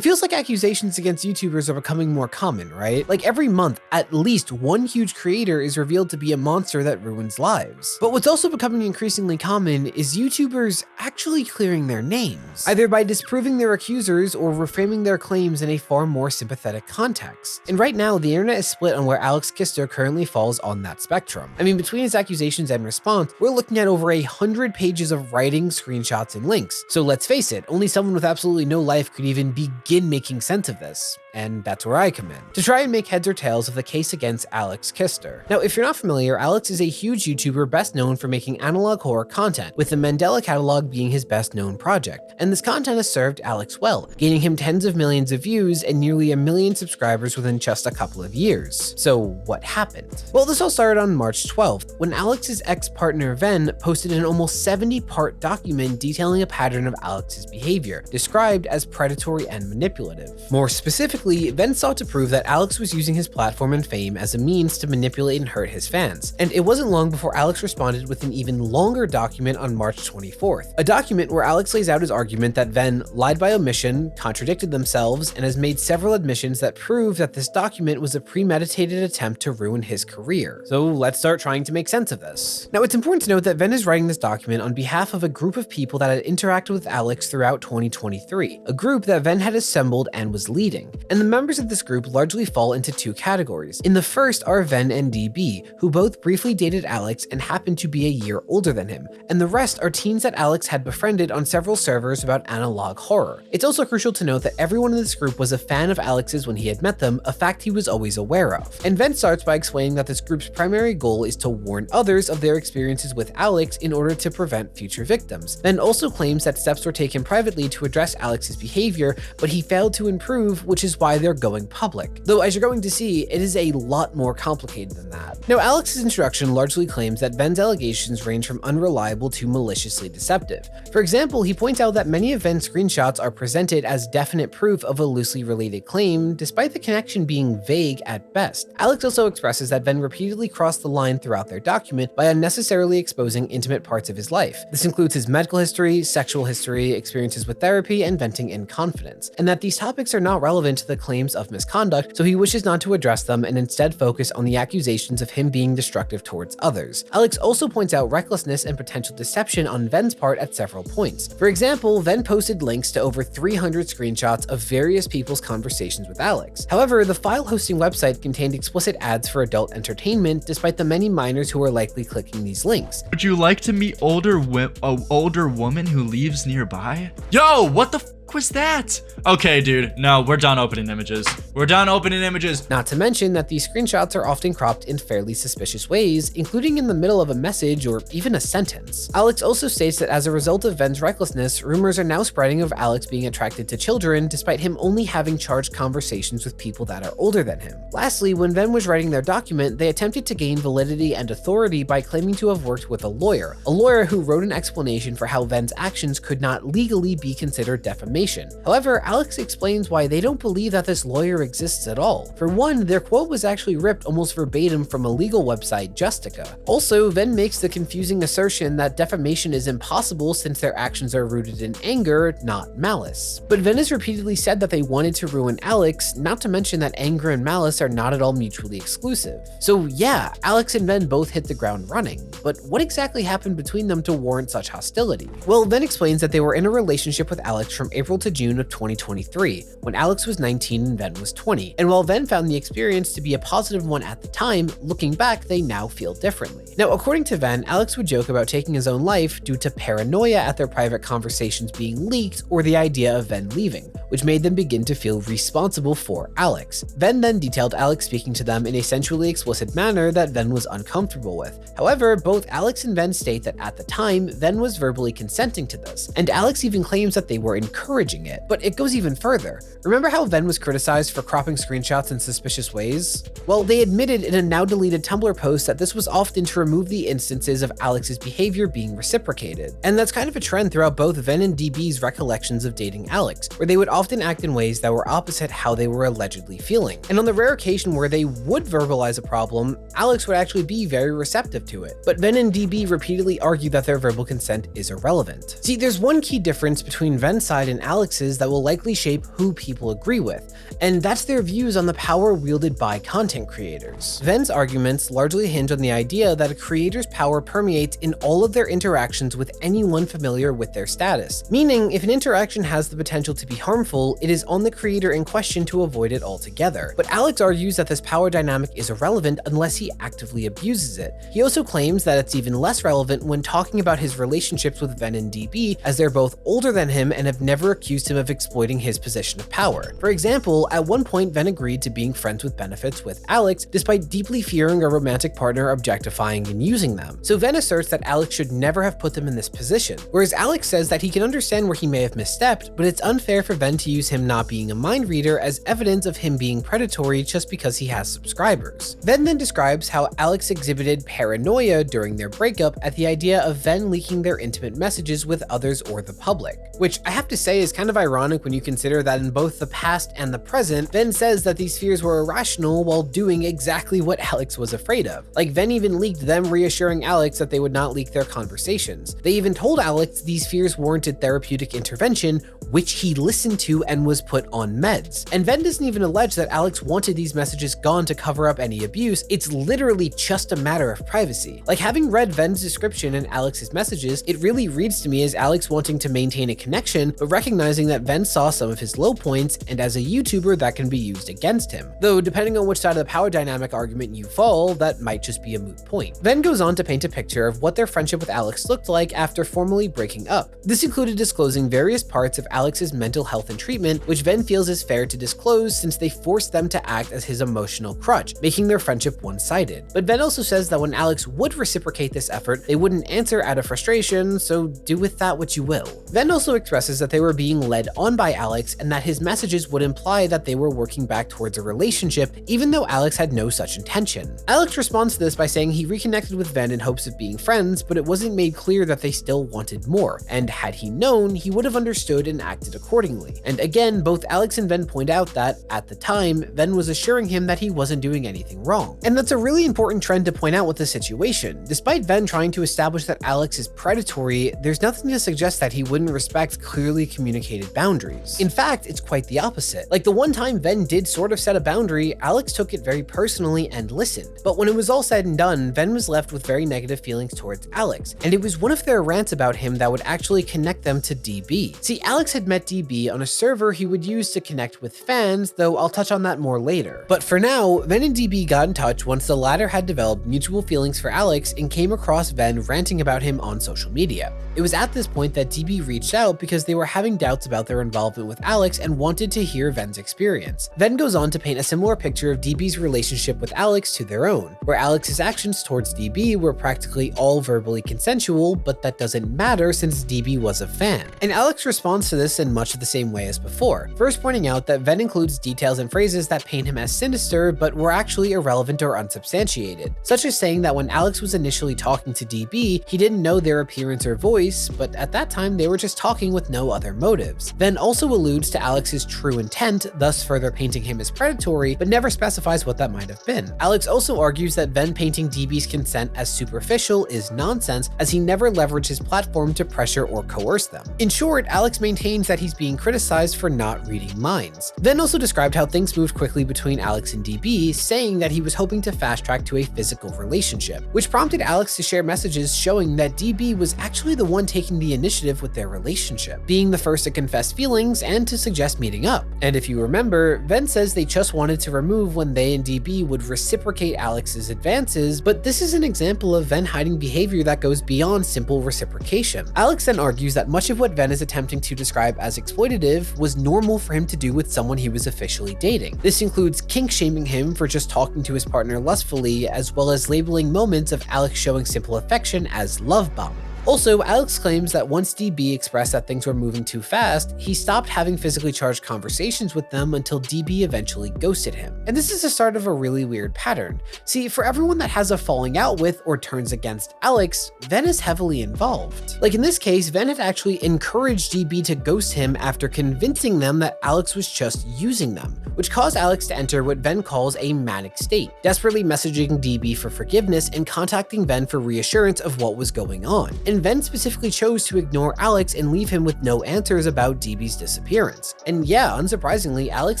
It feels like accusations against YouTubers are becoming more common, right? Like every month, at least one huge creator is revealed to be a monster that ruins lives. But what's also becoming increasingly common is YouTubers actually clearing their names, either by disproving their accusers or reframing their claims in a far more sympathetic context. And right now, the internet is split on where Alex Kister currently falls on that spectrum. I mean, between his accusations and response, we're looking at over 100 pages of writing, screenshots, and links. So let's face it, only someone with absolutely no life could even begin making sense of this. And that's where I come in, to try and make heads or tails of the case against Alex Kister. Now, if you're not familiar, Alex is a huge YouTuber best known for making analog horror content, with the Mandela Catalogue being his best known project. And this content has served Alex well, gaining him tens of millions of views and nearly 1 million subscribers within just a couple of years. So what happened? Well, this all started on March 12th, when Alex's ex-partner Ven posted an almost 70-part document detailing a pattern of Alex's behavior, described as predatory and manipulative. More specifically, Ven sought to prove that Alex was using his platform and fame as a means to manipulate and hurt his fans. And it wasn't long before Alex responded with an even longer document on March 24th, a document where Alex lays out his argument that Ven lied by omission, contradicted themselves, and has made several admissions that prove that this document was a premeditated attempt to ruin his career. So let's start trying to make sense of this. Now, it's important to note that Ven is writing this document on behalf of a group of people that had interacted with Alex throughout 2023, a group that Ven had assembled and was leading. And the members of this group largely fall into two categories. In the first are Ven and DB, who both briefly dated Alex and happened to be a year older than him, and the rest are teens that Alex had befriended on several servers about analog horror. It's also crucial to note that everyone in this group was a fan of Alex's when he had met them, a fact he was always aware of. And Ven starts by explaining that this group's primary goal is to warn others of their experiences with Alex in order to prevent future victims. Ven also claims that steps were taken privately to address Alex's behavior, but he failed to improve, which is why they're going public. Though, as you're going to see, it is a lot more complicated than that. Now, Alex's introduction largely claims that Ven's allegations range from unreliable to maliciously deceptive. For example, he points out that many of Ven's screenshots are presented as definite proof of a loosely related claim, despite the connection being vague at best. Alex also expresses that Ven repeatedly crossed the line throughout their document by unnecessarily exposing intimate parts of his life. This includes his medical history, sexual history, experiences with therapy, and venting in confidence, and that these topics are not relevant to the claims of misconduct, so he wishes not to address them and instead focus on the accusations of him being destructive towards others. Alex also points out recklessness and potential deception on Ven's part at several points. For example, Ven posted links to over 300 screenshots of various people's conversations with Alex. However, the file hosting website contained explicit ads for adult entertainment, despite the many minors who are likely clicking these links. Would you like to meet older woman who lives nearby? Yo, what the f was that? Okay, dude, no, we're done opening images. We're done opening images. Not to mention that these screenshots are often cropped in fairly suspicious ways, including in the middle of a message or even a sentence. Alex also states that as a result of Ven's recklessness, rumors are now spreading of Alex being attracted to children, despite him only having charged conversations with people that are older than him. Lastly, when Ven was writing their document, they attempted to gain validity and authority by claiming to have worked with a lawyer who wrote an explanation for how Ven's actions could not legally be considered defamation. However, Alex explains why they don't believe that this lawyer exists at all. For one, their quote was actually ripped almost verbatim from a legal website, Justica. Also, Ven makes the confusing assertion that defamation is impossible since their actions are rooted in anger, not malice. But Ven has repeatedly said that they wanted to ruin Alex, not to mention that anger and malice are not at all mutually exclusive. So yeah, Alex and Ven both hit the ground running, but what exactly happened between them to warrant such hostility? Well, Ven explains that they were in a relationship with Alex from April to June of 2023, when Alex was 19 and Ven was 20. And while Ven found the experience to be a positive one at the time, looking back, they now feel differently. Now, according to Ven, Alex would joke about taking his own life due to paranoia at their private conversations being leaked or the idea of Ven leaving, which made them begin to feel responsible for Alex. Ven then detailed Alex speaking to them in a sensually explicit manner that Ven was uncomfortable with. However, both Alex and Ven state that at the time, Ven was verbally consenting to this, and Alex even claims that they were encouraging it. But it goes even further. Remember how Ven was criticized for cropping screenshots in suspicious ways? Well, they admitted in a now deleted Tumblr post that this was often to remove the instances of Alex's behavior being reciprocated. And that's kind of a trend throughout both Ven and DB's recollections of dating Alex, where they would often act in ways that were opposite how they were allegedly feeling. And on the rare occasion where they would verbalize a problem, Alex would actually be very receptive to it. But Ven and DB repeatedly argue that their verbal consent is irrelevant. See, there's one key difference between Ven's side and Alex's that will likely shape who people agree with, and that's their views on the power wielded by content creators. Ven's arguments largely hinge on the idea that a creator's power permeates in all of their interactions with anyone familiar with their status, meaning if an interaction has the potential to be harmful, it is on the creator in question to avoid it altogether. But Alex argues that this power dynamic is irrelevant unless he actively abuses it. He also claims that it's even less relevant when talking about his relationships with Ven and DB, as they're both older than him and have never accused him of exploiting his position of power. For example, at one point Ven agreed to being friends with benefits with Alex, despite deeply fearing a romantic partner objectifying and using them. So Ven asserts that Alex should never have put them in this position, whereas Alex says that he can understand where he may have misstepped, but it's unfair for Ven to use him not being a mind reader as evidence of him being predatory just because he has subscribers. Ven then describes how Alex exhibited paranoia during their breakup at the idea of Ven leaking their intimate messages with others or the public, which I have to say is kind of ironic when you consider that in both the past and the present, Ven says that these fears were irrational while doing exactly what Alex was afraid of. Like, Ven even leaked them reassuring Alex that they would not leak their conversations. They even told Alex these fears warranted therapeutic intervention, which he listened to and was put on meds. And Ven doesn't even allege that Alex wanted these messages gone to cover up any abuse. It's literally just a matter of privacy. Like, having read Ven's description and Alex's messages, it really reads to me as Alex wanting to maintain a connection, but recognizing that Ven saw some of his low points, and as a YouTuber that can be used against him. Though depending on which side of the power dynamic argument you fall, that might just be a moot point. Ven goes on to paint a picture of what their friendship with Alex looked like after formally breaking up. This included disclosing various parts of Alex's mental health and treatment, which Ven feels is fair to disclose since they forced them to act as his emotional crutch, making their friendship one-sided. But Ven also says that when Alex would reciprocate this effort, they wouldn't answer out of frustration, so do with that what you will. Ven also expresses that they were being led on by Alex and that his messages would imply that they were working back towards a relationship, even though Alex had no such intention. Alex responds to this by saying he reconnected with Ven in hopes of being friends, but it wasn't made clear that they still wanted more, and had he known, he would have understood and acted accordingly. And again, both Alex and Ven point out that, at the time, Ven was assuring him that he wasn't doing anything wrong. And that's a really important trend to point out with the situation. Despite Ven trying to establish that Alex is predatory, there's nothing to suggest that he wouldn't respect clearly communicated boundaries. In fact, it's quite the opposite. Like, the one time Ven did sort of set a boundary, Alex took it very personally and listened. But when it was all said and done, Ven was left with very negative feelings towards Alex, and it was one of their rants about him that would actually connect them to DB. See, Alex had met DB on a server he would use to connect with fans, though I'll touch on that more later. But for now, Ven and DB got in touch once the latter had developed mutual feelings for Alex and came across Ven ranting about him on social media. It was at this point that DB reached out because they were having doubts about their involvement with Alex and wanted to hear Ven's experience. Ven goes on to paint a similar picture of DB's relationship with Alex to their own, where Alex's actions towards DB were practically all verbally consensual, but that doesn't matter since DB was a fan. And Alex responds to this in much of the same way as before, first pointing out that Ven includes details and phrases that paint him as sinister but were actually irrelevant or unsubstantiated, such as saying that when Alex was initially talking to DB, he didn't know their appearance or voice, but at that time they were just talking with no other motives. Ven also alludes to Alex's true intent, thus further painting him as predatory, but never specifies what that might have been. Alex also argues that Ven painting DB's consent as superficial is nonsense, as he never leveraged his platform to pressure or coerce them. In short, Alex maintains that he's being criticized for not reading minds. Ven also described how things moved quickly between Alex and DB, saying that he was hoping to fast track to a physical relationship, which prompted Alex to share messages showing that DB was actually the one taking the initiative with their relationship, being the first to confess feelings and to suggest meeting up. And if you remember, Ven says they just wanted to remove when they and DB would reciprocate Alex's advances, but this is an example of Ven hiding behavior that goes beyond simple reciprocation. Alex then argues that much of what Ven is attempting to describe as exploitative was normal for him to do with someone he was officially dating. This includes kink-shaming him for just talking to his partner lustfully, as well as labeling moments of Alex showing simple affection as love bombing. Also, Alex claims that once DB expressed that things were moving too fast, he stopped having physically charged conversations with them until DB eventually ghosted him. And this is the start of a really weird pattern. See, for everyone that has a falling out with or turns against Alex, Ven is heavily involved. Like in this case, Ven had actually encouraged DB to ghost him after convincing them that Alex was just using them, which caused Alex to enter what Ven calls a manic state, desperately messaging DB for forgiveness and contacting Ven for reassurance of what was going on. and Ven specifically chose to ignore Alex and leave him with no answers about DB's disappearance. And yeah, unsurprisingly, Alex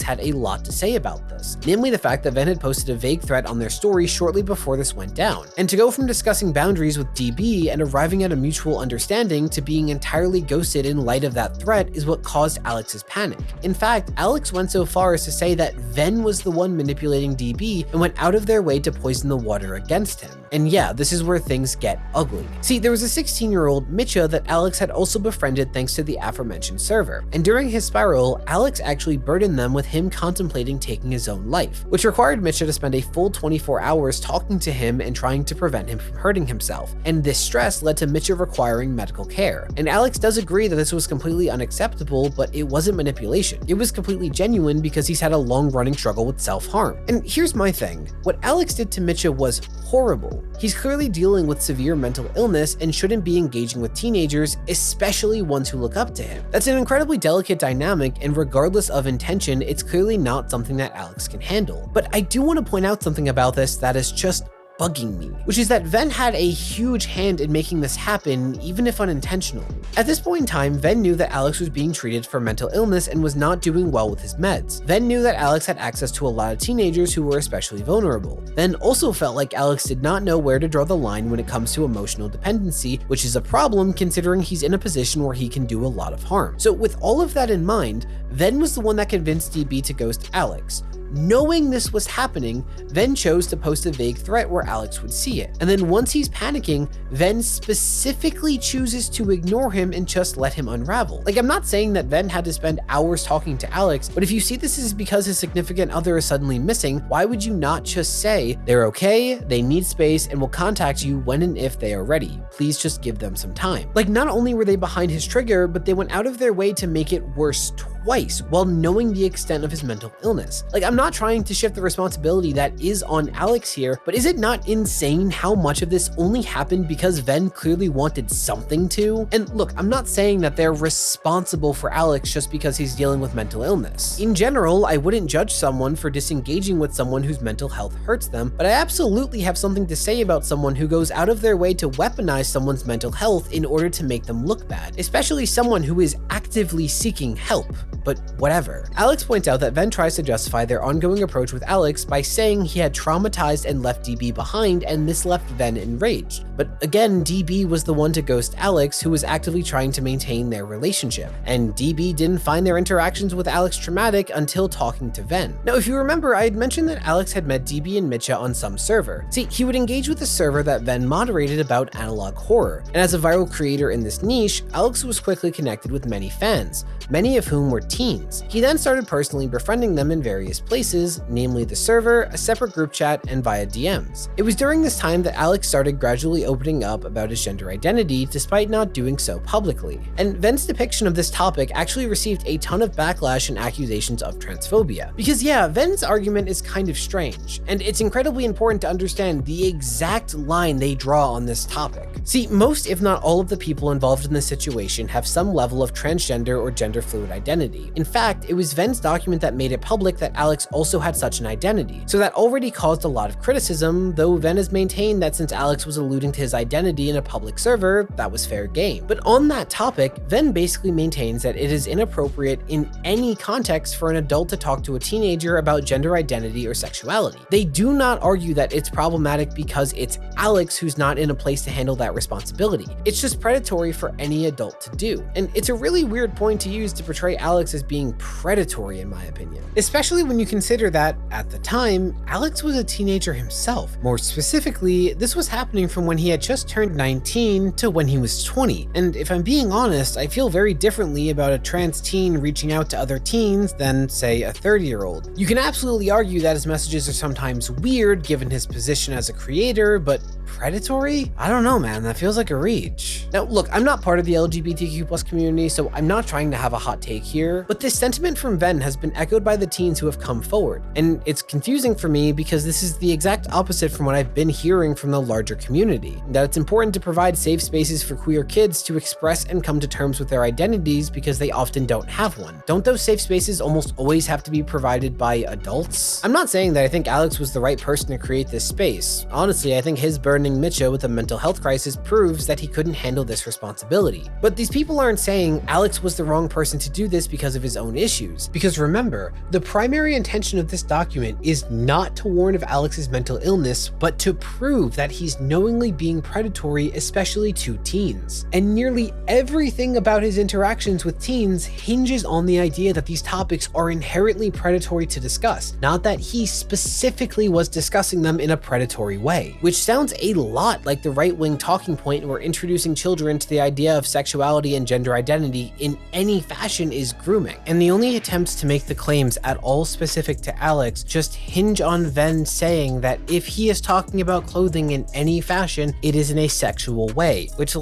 had a lot to say about this, namely the fact that Ven had posted a vague threat on their story shortly before this went down. And to go from discussing boundaries with DB and arriving at a mutual understanding to being entirely ghosted in light of that threat is what caused Alex's panic. In fact, Alex went so far as to say that Ven was the one manipulating DB and went out of their way to poison the water against him. And yeah, this is where things get ugly. See, there was a 16-year-old Mitcha that Alex had also befriended thanks to the aforementioned server, and during his spiral, Alex actually burdened them with him contemplating taking his own life, which required Mitcha to spend a full 24 hours talking to him and trying to prevent him from hurting himself, and this stress led to Mitcha requiring medical care. And Alex does agree that this was completely unacceptable, but it wasn't manipulation. It was completely genuine because he's had a long-running struggle with self-harm. And here's my thing. What Alex did to Mitcha was horrible. He's clearly dealing with severe mental illness and shouldn't be engaging with teenagers, especially ones who look up to him. That's an incredibly delicate dynamic, and regardless of intention, it's clearly not something that Alex can handle. But I do want to point out something about this that is just bugging me, which is that Ven had a huge hand in making this happen, even if unintentional. At this point in time, Ven knew that Alex was being treated for mental illness and was not doing well with his meds. Ven knew that Alex had access to a lot of teenagers who were especially vulnerable. Ven also felt like Alex did not know where to draw the line when it comes to emotional dependency, which is a problem considering he's in a position where he can do a lot of harm. So with all of that in mind, Ven was the one that convinced DB to ghost Alex. Knowing this was happening, Ven chose to post a vague threat where Alex would see it. And then once he's panicking, Ven specifically chooses to ignore him and just let him unravel. Like, I'm not saying that Ven had to spend hours talking to Alex, but if you see this is because his significant other is suddenly missing, why would you not just say, they're okay, they need space, and will contact you when and if they are ready. Please just give them some time. Like, not only were they behind his trigger, but they went out of their way to make it worse twice while knowing the extent of his mental illness. Like, I'm not trying to shift the responsibility that is on Alex here, but is it not insane how much of this only happened because Ven clearly wanted something to? And look, I'm not saying that they're responsible for Alex just because he's dealing with mental illness. In general, I wouldn't judge someone for disengaging with someone whose mental health hurts them, but I absolutely have something to say about someone who goes out of their way to weaponize someone's mental health in order to make them look bad, especially someone who is actively seeking help. But whatever. Alex points out that Ven tries to justify their ongoing approach with Alex by saying he had traumatized and left DB behind, and this left Ven enraged. But again, DB was the one to ghost Alex, who was actively trying to maintain their relationship, and DB didn't find their interactions with Alex traumatic until talking to Ven. Now, if you remember, I had mentioned that Alex had met DB and Mitcha on some server. See, he would engage with a server that Ven moderated about analog horror, and as a viral creator in this niche, Alex was quickly connected with many fans, many of whom were teens. He then started personally befriending them in various places, namely the server, a separate group chat, and via DMs. It was during this time that Alex started gradually opening up about his gender identity, despite not doing so publicly. And Ven's depiction of this topic actually received a ton of backlash and accusations of transphobia. Because yeah, Ven's argument is kind of strange, and it's incredibly important to understand the exact line they draw on this topic. See, most if not all of the people involved in this situation have some level of transgender or gender fluid identity. In fact, it was Ven's document that made it public that Alex also had such an identity, so that already caused a lot of criticism, though Ven has maintained that since Alex was alluding to his identity in a public server, that was fair game. But on that topic, Ven basically maintains that it is inappropriate in any context for an adult to talk to a teenager about gender identity or sexuality. They do not argue that it's problematic because it's Alex who's not in a place to handle that responsibility. It's just predatory for any adult to do. And it's a really weird point to use to portray Alex as being predatory, in my opinion. Especially when you consider that, at the time, Alex was a teenager himself. More specifically, this was happening from when he had just turned 19 to when he was 20. And if I'm being honest, I feel very differently about a trans teen reaching out to other teens than, say, a 30-year-old. You can absolutely argue that his messages are sometimes weird given his position as a creator, but predatory? I don't know, man, that feels like a reach. Now, look, I'm not part of the LGBTQ+ community, so I'm not trying to have have a hot take here, but this sentiment from Ven has been echoed by the teens who have come forward, and it's confusing for me because this is the exact opposite from what I've been hearing from the larger community, that it's important to provide safe spaces for queer kids to express and come to terms with their identities because they often don't have one. Don't those safe spaces almost always have to be provided by adults? I'm not saying that I think Alex was the right person to create this space. Honestly, I think his burdening Mitcha with a mental health crisis proves that he couldn't handle this responsibility. But these people aren't saying Alex was the wrong person to do this because of his own issues. Because remember, the primary intention of this document is not to warn of Alex's mental illness, but to prove that he's knowingly being predatory, especially to teens. And nearly everything about his interactions with teens hinges on the idea that these topics are inherently predatory to discuss, not that he specifically was discussing them in a predatory way. Which sounds a lot like the right-wing talking point where introducing children to the idea of sexuality and gender identity in any fashion is grooming. And the only attempts to make the claims at all specific to Alex just hinge on Ven saying that if he is talking about clothing in any fashion, it is in a sexual way, which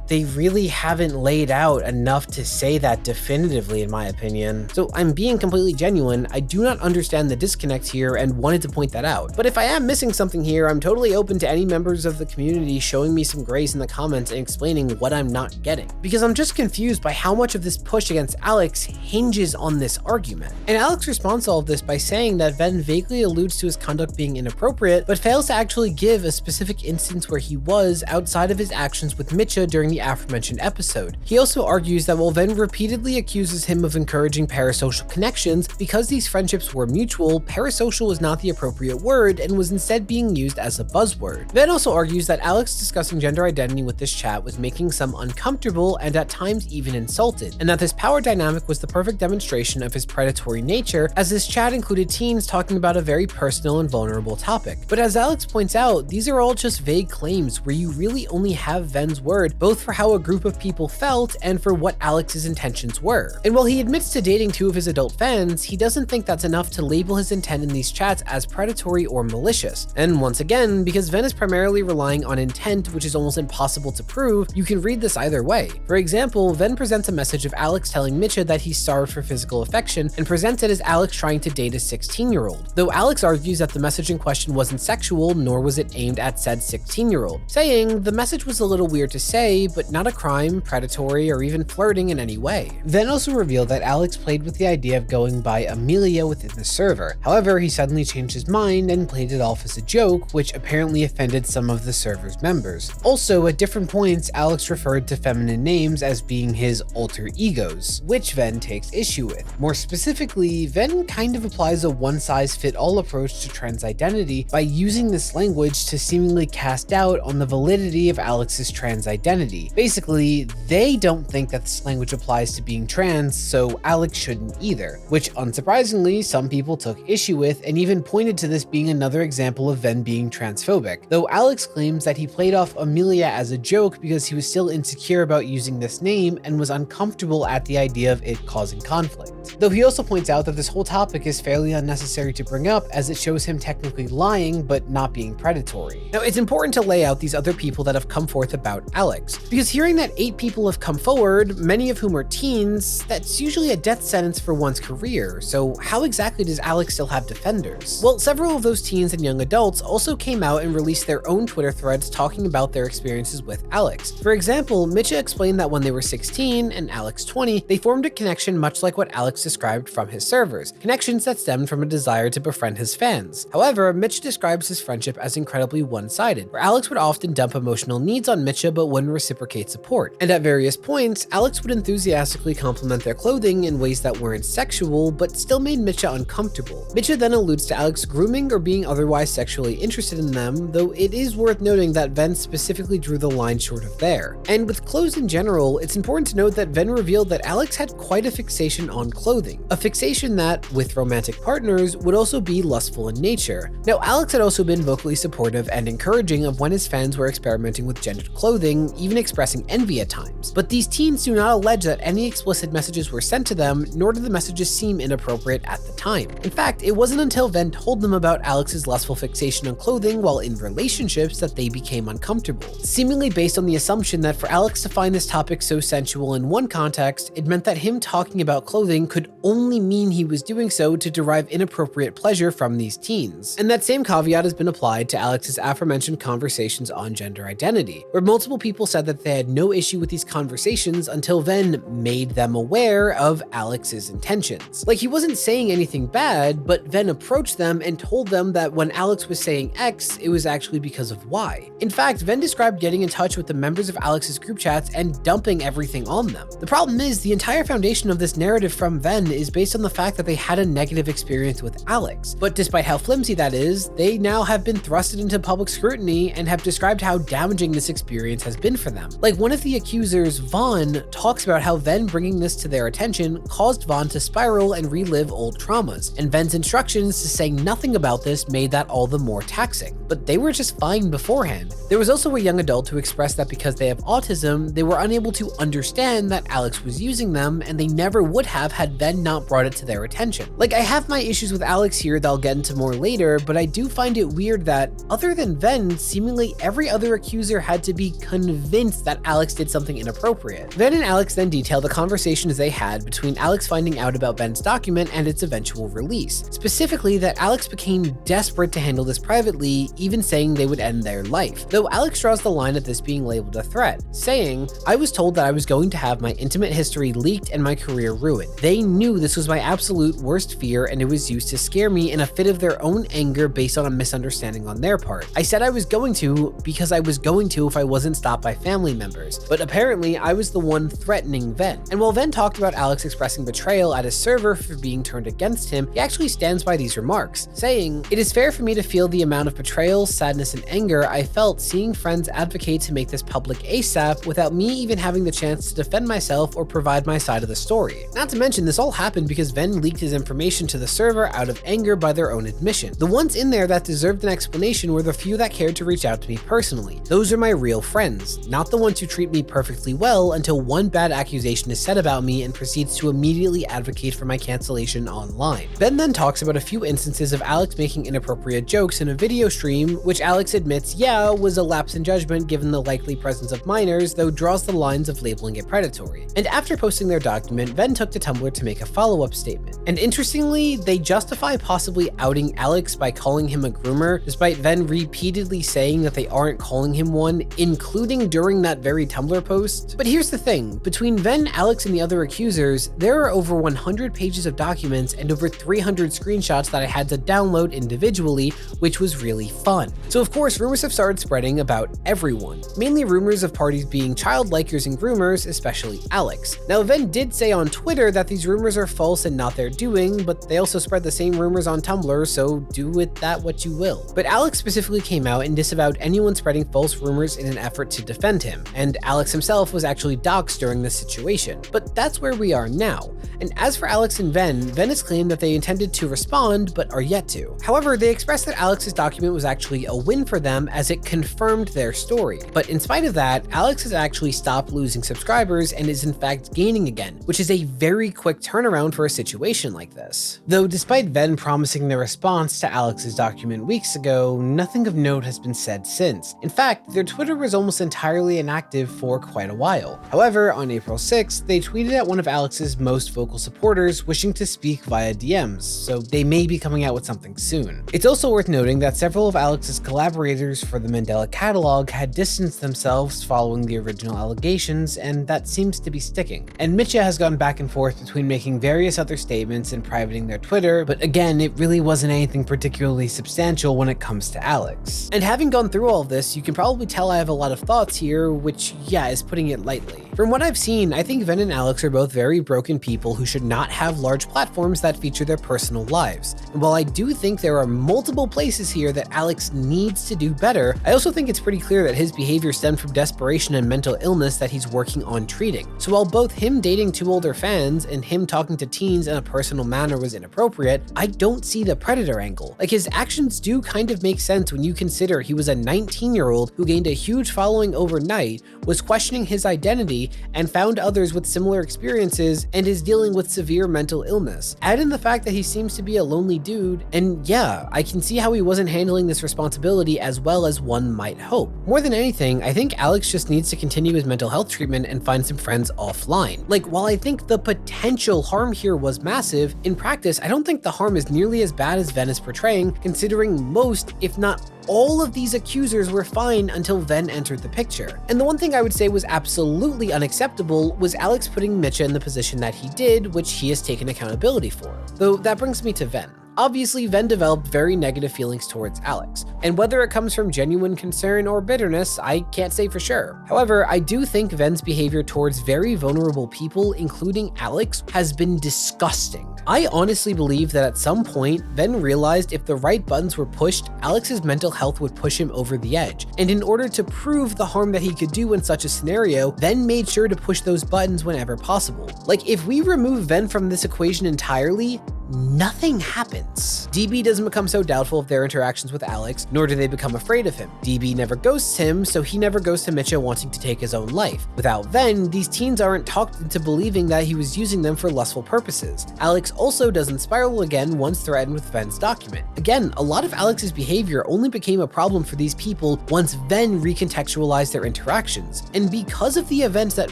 they really haven't laid out enough to say that definitively in my opinion. So I'm being completely genuine, I do not understand the disconnect here and wanted to point that out. But if I am missing something here, I'm totally open to any members of the community showing me some grace in the comments and explaining what I'm not getting. Because I'm just confused by how much of this push against Alex hinges on this argument. And Alex responds to all of this by saying that Ven vaguely alludes to his conduct being inappropriate, but fails to actually give a specific instance where he was outside of his actions with Mitcha during the aforementioned episode. He also argues that while Ven repeatedly accuses him of encouraging parasocial connections, because these friendships were mutual, parasocial was not the appropriate word and was instead being used as a buzzword. Ven also argues that Alex discussing gender identity with this chat was making some uncomfortable and at times even insulted, and that this power dynamic was the perfect demonstration of his predatory nature, as this chat included teens talking about a very personal and vulnerable topic. But as Alex points out, these are all just vague claims where you really only have Ven's word both for how a group of people felt and for what Alex's intentions were. And while he admits to dating two of his adult fans, he doesn't think that's enough to label his intent in these chats as predatory or malicious. And once again, because Ven is primarily relying on intent, which is almost impossible to prove, you can read this either way. For example, Ven presents a message of Alex telling Mitcha that he's starved for physical affection and presents it as Alex trying to date a 16-year-old, though Alex argues that the message in question wasn't sexual, nor was it aimed at said 16-year-old, saying the message was a little weird to say, but not a crime, predatory, or even flirting in any way. Ven also revealed that Alex played with the idea of going by Amelia within the server. However, he suddenly changed his mind and played it off as a joke, which apparently offended some of the server's members. Also, at different points, Alex referred to feminine names as being his alter egos, which Ven takes issue with. More specifically, Ven kind of applies a one-size-fit-all approach to trans identity by using this language to seemingly cast doubt on the validity of Alex's trans identity. Basically, they don't think that this language applies to being trans, so Alex shouldn't either, which unsurprisingly some people took issue with and even pointed to this being another example of Ven being transphobic, though Alex claims that he played off Amelia as a joke because he was still insecure about using this name and was uncomfortable at the idea of it causing conflict. Though he also points out that this whole topic is fairly unnecessary to bring up as it shows him technically lying but not being predatory. Now, it's important to lay out these other people that have come forth about Alex, because hearing that 8 people have come forward, many of whom are teens, that's usually a death sentence for one's career, so how exactly does Alex still have defenders? Well, several of those teens and young adults also came out and released their own Twitter threads talking about their experiences with Alex. For example, Mitcha explained that when they were 16 and Alex 20, they formed a connection much like what Alex described from his servers, connections that stemmed from a desire to befriend his fans. However, Mitch describes his friendship as incredibly one-sided, where Alex would often dump emotional needs on Mitcha but wouldn't reciprocate support. And at various points, Alex would enthusiastically compliment their clothing in ways that weren't sexual but still made Mitcha uncomfortable. Mitcha then alludes to Alex grooming or being otherwise sexually interested in them, though it is worth noting that Ven specifically drew the line short of there. And with clothes in general, it's important to note that Ven revealed that Alex had quite a fixation on clothing, a fixation that, with romantic partners, would also be lustful in nature. Now, Alex had also been vocally supportive and encouraging of when his fans were experimenting with gendered clothing, even expressing envy at times. But these teens do not allege that any explicit messages were sent to them, nor did the messages seem inappropriate at the time. In fact, it wasn't until Ven told them about Alex's lustful fixation on clothing while in relationships that they became uncomfortable, seemingly based on the assumption that for Alex to find this topic so sensual in one context, it it meant that him talking about clothing could only mean he was doing so to derive inappropriate pleasure from these teens. And that same caveat has been applied to Alex's aforementioned conversations on gender identity, where multiple people said that they had no issue with these conversations until Venn made them aware of Alex's intentions. Like, he wasn't saying anything bad, but Venn approached them and told them that when Alex was saying X, it was actually because of Y. In fact, Venn described getting in touch with the members of Alex's group chats and dumping everything on them. The problem is, the entire foundation of this narrative from Venn is based on the fact that they had a negative experience with Alex. But despite how flimsy that is, they now have been thrusted into public scrutiny and have described how damaging this experience has been for them. Like, one of the accusers, Vaughn, talks about how Venn bringing this to their attention caused Vaughn to spiral and relive old traumas, and Venn's instructions to say nothing about this made that all the more taxing. But they were just fine beforehand. There was also a young adult who expressed that because they have autism, they were unable to understand that Alex was using them, and they never would have had Venn not brought it to their attention. Like, I have my issues with Alex here that I'll get into more later, but I do find it weird that, other than Venn, seemingly every other accuser had to be convinced that Alex did something inappropriate. Venn and Alex then detail the conversations they had between Alex finding out about Venn's document and its eventual release. Specifically, that Alex became desperate to handle this privately, even saying they would end their life. Though Alex draws the line at this being labeled a threat, saying, "I was told that I was going to have my intimate history leaked and my career ruined. They knew this was my absolute worst fear, and it was used to scare me in a fit of their own anger based on a misunderstanding on their part. I said I was going to because I was going to if I wasn't stopped by family members, but apparently I was the one threatening Venn." And while Venn talked about Alex expressing betrayal at his server for being turned against him, he actually stands by these remarks, saying, "It is fair for me to feel the amount of betrayal, sadness, and anger I felt seeing friends advocate to make this public ASAP without me even having the chance to defend myself or provide my side of the story." Not to mention, this all happened because Venn leaked his information to the server out of anger by their own admission. The ones in there that deserved an explanation were the few that cared to reach out to me personally. Those are my real friends, not the ones who treat me perfectly well until one bad accusation is said about me and proceeds to immediately advocate for my cancellation online. Venn then talks about a few instances of Alex making inappropriate jokes in a video stream, which Alex admits, yeah, was a lapse in judgment given the likely presence of minors, though draws the lines of labeling it predatory. And after posting their document, Venn took to Tumblr to make a follow-up statement. And interestingly, they justify possibly outing Alex by calling him a groomer, despite Venn repeatedly saying that they aren't calling him one, including during that very Tumblr post. But here's the thing, between Venn, Alex, and the other accusers, there are over 100 pages of documents and over 300 screenshots that I had to download individually, which was really fun. So of course, rumors have started spreading about everyone, mainly rumors of parties being child likers and groomers, especially Alex. Now, Venn did say on Twitter that these rumors are false and not their doing, but they also spread the same rumors on Tumblr, so do with that what you will. But Alex specifically came out and disavowed anyone spreading false rumors in an effort to defend him, and Alex himself was actually doxxed during this situation. But that's where we are now. And as for Alex and Venn has claimed that they intended to respond, but are yet to. However, they expressed that Alex's document was actually a win for them as it confirmed their story. But in spite of that, Alex has actually stopped losing subscribers and is in fact gaining again, which is a very quick turnaround for a situation like this. Though despite Venn promising their response to Alex's document weeks ago, nothing of note has been said since. In fact, their Twitter was almost entirely inactive for quite a while. However, on April 6th, they tweeted at one of Alex's most vocal supporters wishing to speak via DMs, so they may be coming out with something soon. It's also worth noting that several of Alex's collaborators for the Mandela Catalogue had distanced themselves following the original allegations, and that seems to be sticking. And Mitya has gone back and forth between making various other statements and privating their Twitter, but again, it really wasn't anything particularly substantial when it comes to Alex. And having gone through all of this, you can probably tell I have a lot of thoughts here, which, yeah, is putting it lightly. From what I've seen, I think Venn and Alex are both very broken people who should not have large platforms that feature their personal lives. And while I do think there are multiple places here that Alex needs to do better, I also think it's pretty clear that his behavior stemmed from desperation and mental illness that he's working on treating. So while both him dating two older fans and him talking to teens in a personal manner was inappropriate, I don't see the predator angle. Like, his actions do kind of make sense when you consider he was a 19-year-old who gained a huge following overnight, was questioning his identity, identity and found others with similar experiences and is dealing with severe mental illness. Add in the fact that he seems to be a lonely dude, and yeah, I can see how he wasn't handling this responsibility as well as one might hope. More than anything, I think Alex just needs to continue his mental health treatment and find some friends offline. Like, while I think the potential harm here was massive, in practice, I don't think the harm is nearly as bad as Ven is portraying, considering most, if not all of these accusers were fine until Ven entered the picture. And the one thing I would say was absolutely unacceptable was Alex putting Mitcha in the position that he did, which he has taken accountability for. Though that brings me to Ven. Obviously, Ven developed very negative feelings towards Alex, and whether it comes from genuine concern or bitterness, I can't say for sure. However, I do think Ven's behavior towards very vulnerable people, including Alex, has been disgusting. I honestly believe that at some point, Ven realized if the right buttons were pushed, Alex's mental health would push him over the edge, and in order to prove the harm that he could do in such a scenario, Ven made sure to push those buttons whenever possible. Like, if we remove Ven from this equation entirely, nothing happens. DB doesn't become so doubtful of their interactions with Alex, nor do they become afraid of him. DB never ghosts him, so he never goes to Mitcha wanting to take his own life. Without Ven, these teens aren't talked into believing that he was using them for lustful purposes. Alex also doesn't spiral again once threatened with Ven's document. Again, a lot of Alex's behavior only became a problem for these people once Ven recontextualized their interactions. And because of the events that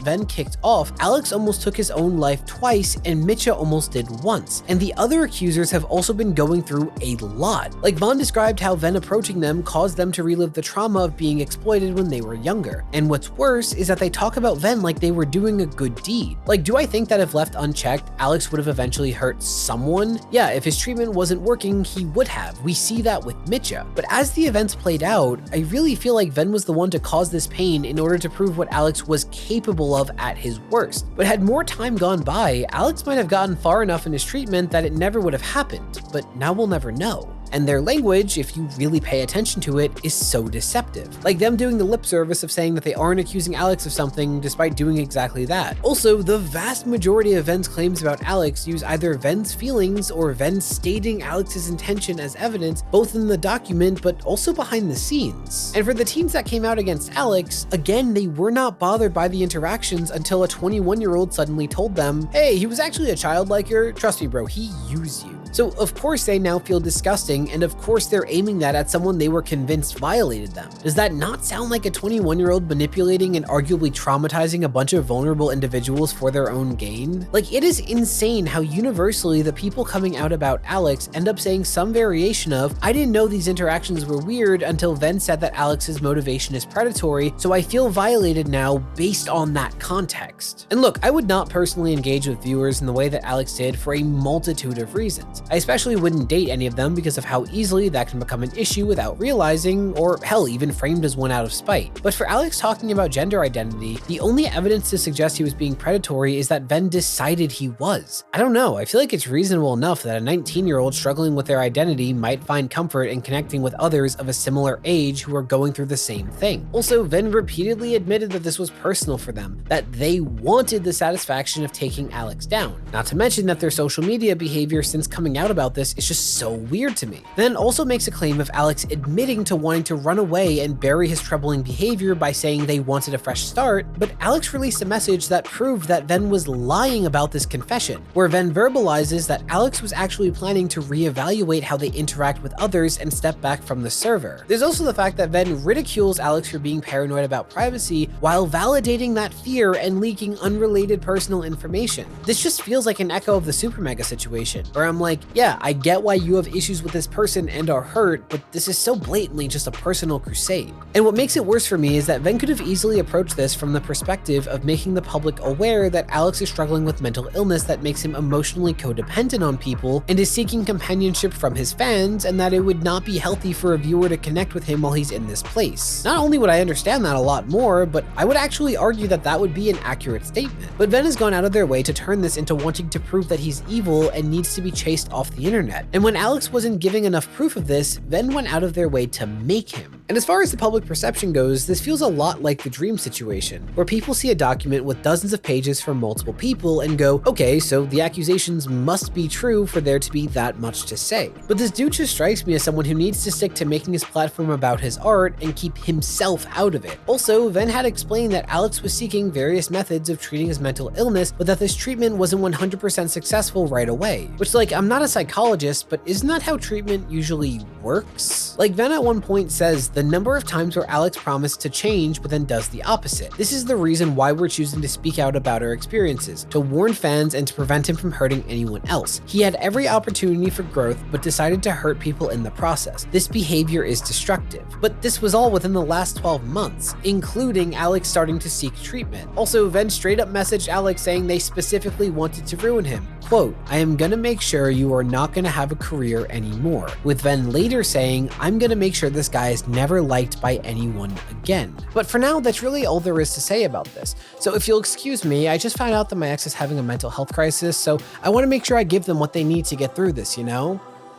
Ven kicked off, Alex almost took his own life twice and Mitcha almost did once. And the other accusers have also been going through a lot. Like, Vaughn described how Ven approaching them caused them to relive the trauma of being exploited when they were younger. And what's worse is that they talk about Ven like they were doing a good deed. Like, do I think that if left unchecked, Alex would have eventually hurt someone? Yeah, if his treatment wasn't working, he would have. We see that with Mitcha. But as the events played out, I really feel like Ven was the one to cause this pain in order to prove what Alex was capable of at his worst. But had more time gone by, Alex might have gotten far enough in his treatment that it never would have happened, but now we'll never know. And their language, if you really pay attention to it, is so deceptive. Like them doing the lip service of saying that they aren't accusing Alex of something despite doing exactly that. Also, the vast majority of Ven's claims about Alex use either Ven's feelings or Ven stating Alex's intention as evidence, both in the document but also behind the scenes. And for the teens that came out against Alex, again, they were not bothered by the interactions until a 21-year-old suddenly told them, hey, he was actually a child like you. Trust me, bro, he used you. So of course they now feel disgusting, and of course they're aiming that at someone they were convinced violated them. Does that not sound like a 21-year-old manipulating and arguably traumatizing a bunch of vulnerable individuals for their own gain? Like, it is insane how universally the people coming out about Alex end up saying some variation of, I didn't know these interactions were weird until Ven said that Alex's motivation is predatory, so I feel violated now based on that context. And look, I would not personally engage with viewers in the way that Alex did for a multitude of reasons. I especially wouldn't date any of them because of how easily that can become an issue without realizing, or hell, even framed as one out of spite. But for Alex talking about gender identity, the only evidence to suggest he was being predatory is that Ven decided he was. I don't know, I feel like it's reasonable enough that a 19-year-old struggling with their identity might find comfort in connecting with others of a similar age who are going through the same thing. Also, Ven repeatedly admitted that this was personal for them, that they wanted the satisfaction of taking Alex down. Not to mention that their social media behavior since coming out about this is just so weird to me. Ven also makes a claim of Alex admitting to wanting to run away and bury his troubling behavior by saying they wanted a fresh start, but Alex released a message that proved that Ven was lying about this confession, where Ven verbalizes that Alex was actually planning to reevaluate how they interact with others and step back from the server. There's also the fact that Ven ridicules Alex for being paranoid about privacy while validating that fear and leaking unrelated personal information. This just feels like an echo of the Super Mega situation, where I'm like, yeah, I get why you have issues with this person and are hurt, but this is so blatantly just a personal crusade. And what makes it worse for me is that Ven could have easily approached this from the perspective of making the public aware that Alex is struggling with mental illness that makes him emotionally codependent on people and is seeking companionship from his fans, and that it would not be healthy for a viewer to connect with him while he's in this place. Not only would I understand that a lot more, but I would actually argue that that would be an accurate statement. But Ven has gone out of their way to turn this into wanting to prove that he's evil and needs to be chased off the internet. And when Alex wasn't giving enough proof of this, Ven went out of their way to make him. And as far as the public perception goes, this feels a lot like the Dream situation, where people see a document with dozens of pages from multiple people and go, okay, so the accusations must be true for there to be that much to say. But this dude just strikes me as someone who needs to stick to making his platform about his art and keep himself out of it. Also, Venn had explained that Alex was seeking various methods of treating his mental illness, but that this treatment wasn't 100% successful right away. Which, like, I'm not a psychologist, but isn't that how treatment usually works? Like, Venn at one point says the number of times where Alex promised to change but then does the opposite. This is the reason why we're choosing to speak out about our experiences, to warn fans and to prevent him from hurting anyone else. He had every opportunity for growth but decided to hurt people in the process. This behavior is destructive. But this was all within the last 12 months, including Alex starting to seek treatment. Also, Venn straight up messaged Alex saying they specifically wanted to ruin him. Quote, I am gonna make sure you are not gonna have a career anymore. With Venn later saying, I'm gonna make sure this guy is never liked by anyone again. But for now, that's really all there is to say about this. So if you'll excuse me, I just found out that my ex is having a mental health crisis, so I wanna make sure I give them what they need to get through this, you know?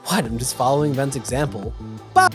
What, I'm just following Venn's example. Bye!